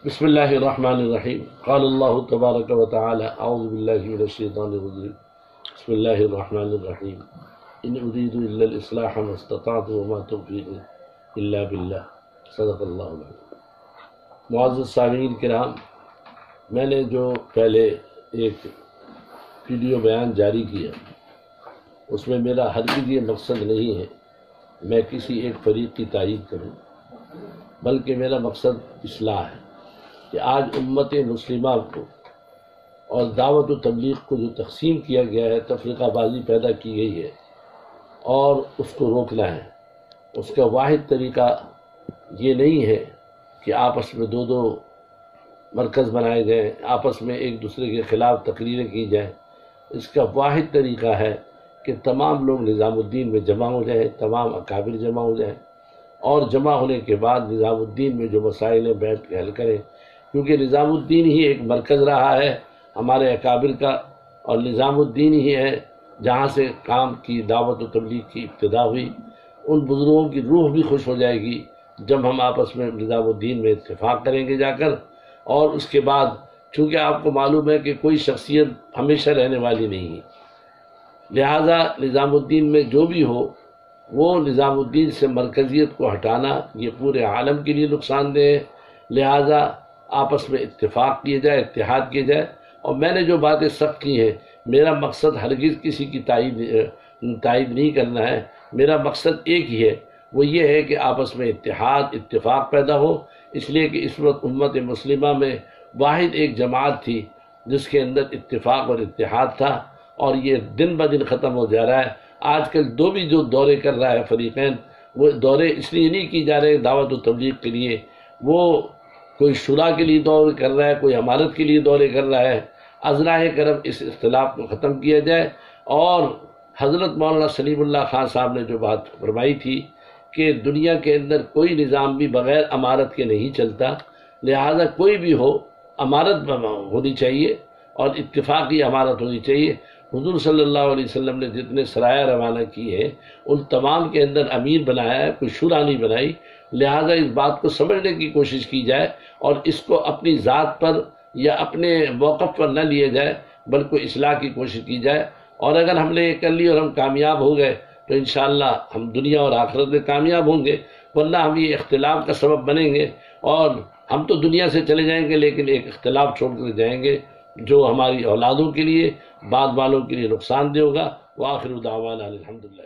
بسم اللہ الرحمن الرحیم قال اللہ تبارک و تعالی اعوذ باللہ من الشیطان الرجیم بسم اللہ الرحمن الرحیم ان اريد الا الاصلاح ما استطعت وما توفیقی الا باللہ صدق اللہ العظیم۔ معزز سامعین کرام، میں نے جو پہلے ایک ویڈیو بیان جاری کیا اس میں میرا ہرگز یہ مقصد نہیں ہے میں کسی ایک فریق کی تائید کروں، بلکہ میرا مقصد اصلاح ہے کہ آج امت مسلمہ کو اور دعوت و تبلیغ کو جو تقسیم کیا گیا ہے، تفرقہ بازی پیدا کی گئی ہے اور اس کو روکنا ہے۔ اس کا واحد طریقہ یہ نہیں ہے کہ آپس میں دو دو مرکز بنائے جائیں، آپس میں ایک دوسرے کے خلاف تقریریں کی جائیں۔ اس کا واحد طریقہ ہے کہ تمام لوگ نظام الدین میں جمع ہو جائیں، تمام اکابر جمع ہو جائیں، اور جمع ہونے کے بعد نظام الدین میں جو مسائل ہیں بیٹھ کے حل کریں، کیونکہ نظام الدین ہی ایک مرکز رہا ہے ہمارے اکابر کا، اور نظام الدین ہی ہے جہاں سے کام کی دعوت و تبلیغ کی ابتدا ہوئی۔ ان بزرگوں کی روح بھی خوش ہو جائے گی جب ہم آپس میں نظام الدین میں اتفاق کریں گے جا کر، اور اس کے بعد چونکہ آپ کو معلوم ہے کہ کوئی شخصیت ہمیشہ رہنے والی نہیں ہے، لہذا نظام الدین میں جو بھی ہو وہ نظام الدین سے مرکزیت کو ہٹانا یہ پورے عالم کے لیے نقصان دہ ہے، لہذا آپس میں اتفاق کیے جائے، اتحاد کیے جائے۔ اور میں نے جو باتیں سخت کی ہیں، میرا مقصد ہرگز کسی کی تائید نہیں کرنا ہے، میرا مقصد ایک ہی ہے، وہ یہ ہے کہ آپس میں اتحاد اتفاق پیدا ہو، اس لیے کہ اس وقت امت مسلمہ میں واحد ایک جماعت تھی جس کے اندر اتفاق اور اتحاد تھا، اور یہ دن بدن ختم ہو جا رہا ہے۔ آج کل جو دورے کر رہا ہے فریقین، وہ دورے اس لیے نہیں کی جا رہے دعوت و تبلیغ کے لیے، وہ کوئی شورا کے لیے دورے کر رہا ہے، کوئی امارت کے لیے دورے کر رہا ہے۔ ازراہ کرم اس اختلاف کو ختم کیا جائے، اور حضرت مولانا سلیم اللہ خان صاحب نے جو بات فرمائی تھی کہ دنیا کے اندر کوئی نظام بھی بغیر امارت کے نہیں چلتا، لہذا کوئی بھی ہو امارت ہونی چاہیے اور اتفاقی امارت ہونی چاہیے۔ حضور صلی اللہ علیہ وسلم نے جتنے سرایہ روانہ کی ہیں ان تمام کے اندر امیر بنایا ہے، کوئی شورا نہیں بنائی، لہذا اس بات کو سمجھنے کی کوشش کی جائے اور اس کو اپنی ذات پر یا اپنے موقف پر نہ لیا جائے، بلکہ اصلاح کی کوشش کی جائے۔ اور اگر ہم نے یہ کر لی اور ہم کامیاب ہو گئے تو انشاءاللہ ہم دنیا اور آخرت میں کامیاب ہوں گے، ورنہ ہم یہ اختلاف کا سبب بنیں گے، اور ہم تو دنیا سے چلے جائیں گے لیکن ایک اختلاف چھوڑ کر جائیں گے جو ہماری اولادوں کے لیے، بعد والوں کے لیے نقصان دہ ہوگا۔ وآخر دعوانا الحمدللہ۔